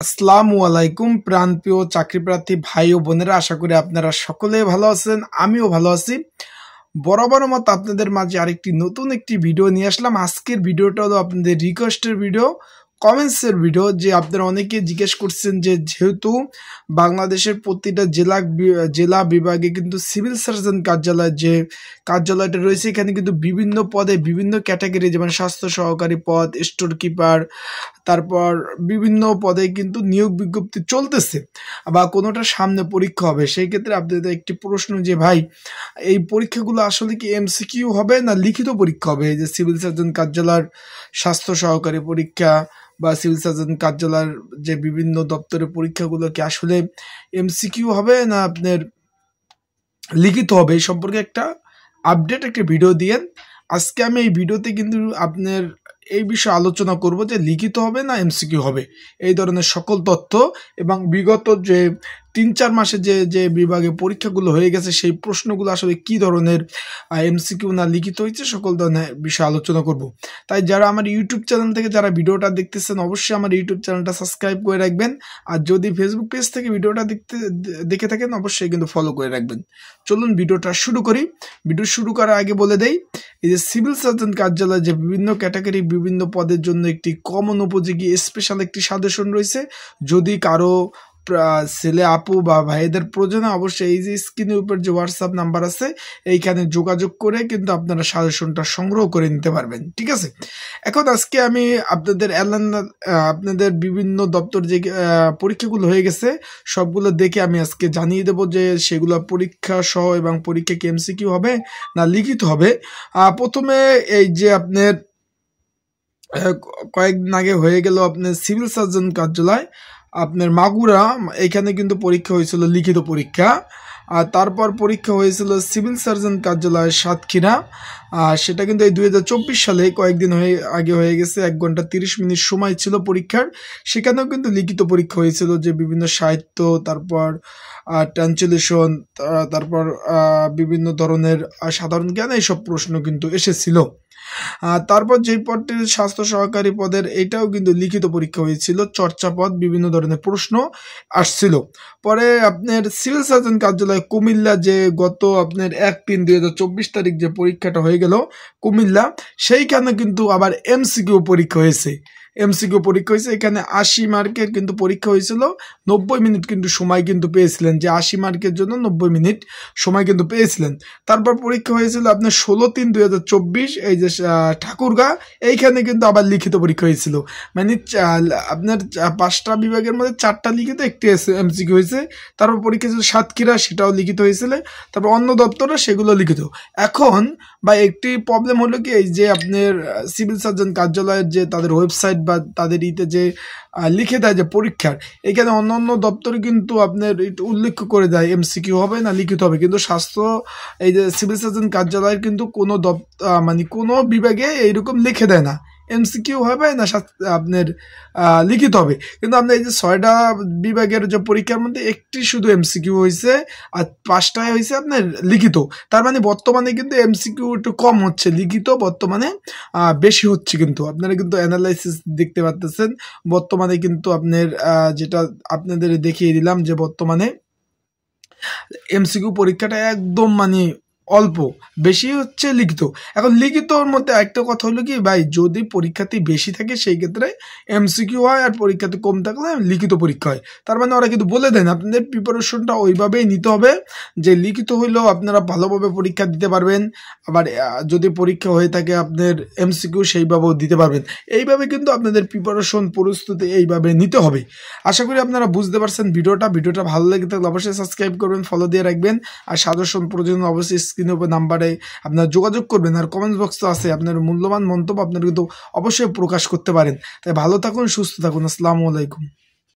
আসসালামু আলাইকুম প্রাণপ্রিয় চাকরিপ্রার্থী ভাই ও বোনেরা, আশা করি আপনারা সকলে ভালো আছেন। আমিও ভালো আছি। বরাবর মতো আপনাদের মাঝে আরেকটি নতুন একটি ভিডিও নিয়ে আসলাম। আজকের ভিডিওটা হলো আপনাদের রিকোয়েস্টের ভিডিও, কমেন্টসের ভিডিও। যে আপনারা অনেকে জিজ্ঞেস করছেন যে যেহেতু বাংলাদেশের প্রতিটা জেলা বিভাগে কিন্তু সিভিল সার্জন কার্যালয়টা রয়েছে, এখানে কিন্তু বিভিন্ন পদে বিভিন্ন ক্যাটাগরি, যেমন স্বাস্থ্য সহকারী পদ, স্টোর কিপার, তারপর বিভিন্ন পদে কিন্তু নিয়োগ বিজ্ঞপ্তি চলতেছে বা কোনোটা সামনে পরীক্ষা হবে। সেই ক্ষেত্রে আপনাদের একটি প্রশ্ন যে ভাই, এই পরীক্ষাগুলো আসলে কি এমসিকিউ হবে না লিখিত পরীক্ষা হবে? এই যে সিভিল সার্জন কার্যালয়ের স্বাস্থ্য সহকারী পরীক্ষা বা সিভিল সার্জন কার্যালয়ের যে বিভিন্ন দপ্তরের পরীক্ষাগুলো কি আসলে এমসিকিউ হবে না আপনার লিখিত হবে, এই সম্পর্কে একটা আপডেট একটা ভিডিও দিয়েন। আজকে আমি এই ভিডিওতে কিন্তু আপনার এই বিষয়ে আলোচনা করব যে লিখিত হবে না এমসিকিউ হবে, এই ধরনের সকল তথ্য এবং বিগত যে 3-4 মাসে যে বিভাগে পরীক্ষাগুলো হয়ে গেছে সেই প্রশ্নগুলো আসলে কি ধরনের এমসিকিউ না লিখিত হয়েছে, সকল ধরনের বিষয়ে আলোচনা করব। তাই যারা আমার ইউটিউব চ্যানেল থেকে যারা ভিডিওটা দেখতেছেন, অবশ্যই আমার ইউটিউব চ্যানেলটা সাবস্ক্রাইব করে রাখবেন। আর যদি ফেসবুক পেজ থেকে ভিডিওটা দেখে থাকেন, অবশ্যই কিন্তু ফলো করে রাখবেন। চলুন ভিডিওটা শুরু করি। ভিডিও শুরু করার আগে বলে দেই, এই যে সিভিল সার্জন কার্যালয় যে বিভিন্ন ক্যাটাগরি বিভিন্ন পদের জন্য একটি কমন উপযোগী স্পেশাল একটি সাজেশন রয়েছে। যদি কারো ছেলে আপু বা ভাইদের প্রয়োজন, অবশ্যই এই যে স্ক্রিনের উপর যে হোয়াটসঅ্যাপ নাম্বার আছে এইখানে যোগাযোগ করে কিন্তু আপনারা সাজেশনটা সংগ্রহ করে নিতে পারবেন। ঠিক আছে, এখন আজকে আমি আপনাদের বিভিন্ন দপ্তর যে পরীক্ষাগুলো হয়ে গেছে সবগুলো দেখে আমি আজকে জানিয়ে দেবো যে সেগুলো পরীক্ষা সহ এবং পরীক্ষা কি এমসিকিউ হবে না লিখিত হবে। প্রথমে এই যে আপনার কয়েকদিন আগে হয়ে গেল আপনার সিভিল সার্জন কার্যালয় আপনার মাগুরা, এখানে কিন্তু পরীক্ষা হয়েছিল লিখিত পরীক্ষা। আর তারপর পরীক্ষা হয়েছিল সিভিল সার্জন কার্যালয় সাতক্ষীরা, সেটা কিন্তু এই 2024 সালে কয়েকদিন আগে হয়ে গেছে। 1 ঘন্টা 30 মিনিট সময় ছিল পরীক্ষার। সেখানেও কিন্তু লিখিত পরীক্ষা হয়েছিল, যে বিভিন্ন সাহিত্য, তারপর ট্রান্সলেশন, তারপর বিভিন্ন ধরনের সাধারণ জ্ঞান, এইসব প্রশ্ন কিন্তু এসেছিল। তারপর যে পদটির স্বাস্থ্য সহকারী পদের এটাও কিন্তু লিখিত পরীক্ষা হয়েছিল, চর্চাপদ বিভিন্ন ধরনের প্রশ্ন আসছিল। পরে আপনার সিভিল সার্জন কার্যালয় কুমিল্লা, যে গত আপনার 1-3-2024 তারিখ যে পরীক্ষাটা হয়ে গেল কুমিল্লা, সেইখানে কিন্তু আবার এমসিকিউ পরীক্ষা হয়েছে। এখানে 80 মার্কের কিন্তু পরীক্ষা হয়েছিল। 90 মিনিট কিন্তু সময় কিন্তু পেয়েছিলেন, যে 80 মার্কের জন্য 90 মিনিট সময় কিন্তু পেয়েছিলেন। তারপর পরীক্ষা হয়েছিল আপনার 16-3-2024 এই যে ঠাকুরগাঁ, এইখানে কিন্তু আবার লিখিত পরীক্ষা হয়েছিল। মানে আপনার 5টা বিভাগের মধ্যে 4টা লিখিত, একটি এমসিকিউ হয়েছে। তারপর পরীক্ষা ছিল সাতক্ষীরা, সেটাও লিখিত হয়েছিল। তারপর অন্য দপ্তরে সেগুলো লিখিত। এখন বা একটি প্রবলেম হলো কি, এই যে আপনার সিভিল সার্জন কার্যালয়ের যে তাদের ওয়েবসাইট বা তাদের যে লিখে দেয় যে পরীক্ষার, এখানে অন্য দপ্তরে কিন্তু আপনার উল্লেখ করে দেয় এমসিকিউ হবে না লিখিত হবে, কিন্তু এই যে সিভিল সার্জন কার্যালয়ের কিন্তু কোনো মানে কোনো বিভাগে এইরকম লিখে দেয় না এমসিকিউ হবে না আপনার লিখিত হবে। কিন্তু আপনার এই যে 6টা বিভাগের যে পরীক্ষার মধ্যে একটি শুধু এমসিকিউ হয়েছে আর 5টায় হয়েছে আপনার লিখিত। তার মানে বর্তমানে কিন্তু এমসিকিউ একটু কম হচ্ছে, লিখিত বর্তমানে বেশি হচ্ছে। কিন্তু আপনারা কিন্তু অ্যানালাইসিস দেখতে পাচ্ছেন, বর্তমানে কিন্তু আপনার যেটা আপনাদের দেখিয়ে দিলাম যে বর্তমানে এমসিকিউ পরীক্ষাটা একদম মানে অল্প, বেশি হচ্ছে লিখিত। এখন লিখিতর মধ্যে একটা কথা হলো কি ভাই, যদি পরীক্ষাতে বেশি থাকে সেই ক্ষেত্রে এমসিকিউ হয়, আর পরীক্ষাতে কম থাকলে লিখিত পরীক্ষা হয়। তার মানে ওরা কিন্তু বলে দেন আপনাদের প্রিপারেশনটা ওইভাবেই নিতে হবে, যে লিখিত হইলেও আপনারা ভালোভাবে পরীক্ষা দিতে পারবেন, আবার যদি পরীক্ষা হয়ে থাকে আপনার এমসিকিউ সেইভাবেও দিতে পারবেন। এইভাবে কিন্তু আপনাদের প্রিপারেশন প্রস্তুতি এইভাবে নিতে হবে। আশা করি আপনারা বুঝতে পারছেন ভিডিওটা ভালো লেগে থাকলে অবশ্যই সাবস্ক্রাইব করবেন, ফলো দিয়ে রাখবেন। আর সাজেশন প্রয়োজন অবশ্যই স্ক্রিনের উপর নাম্বারে আপনারা যোগাযোগ করবেন। আর কমেন্ট বক্স তো আছে, আপনার মূল্যবান মন্তব্য আপনারা কিন্তু অবশ্যই প্রকাশ করতে পারেন। তাই ভালো থাকুন, সুস্থ থাকুন। আসসালামু আলাইকুম।